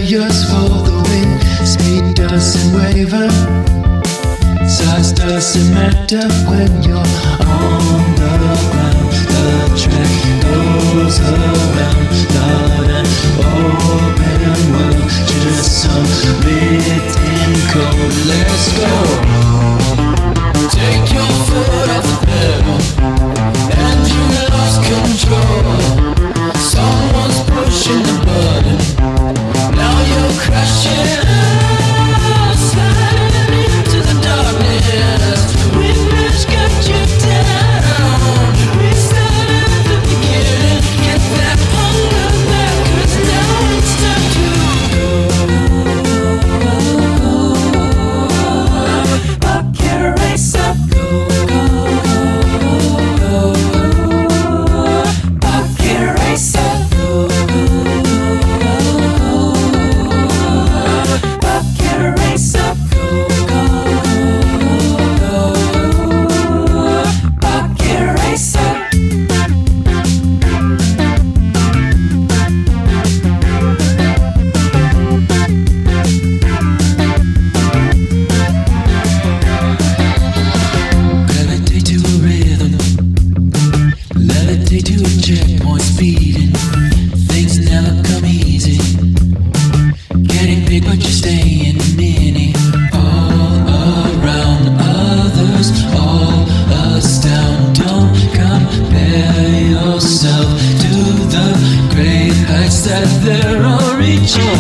yours for the wind. Speed doesn't waver, size doesn't matter when you're on the ground. The track goes around, not an open world, just some written code. Let's go. Take your foot off the pedal and you lost control. Someone's pushing the button, now you're crashing, sliding into the darkness. Whiplash got you down. We started at the beginning. Get that hunger back, 'cause now it's time to go. Bucket racer, bucket racer, bucket racer, bucket racer. Gravitate to a rhythm, levitate to a checkpoint speeding. Things never come easy, getting big but you're staying mini. All around others, all us down. Don't compare yourself to the great heights that there are reaching.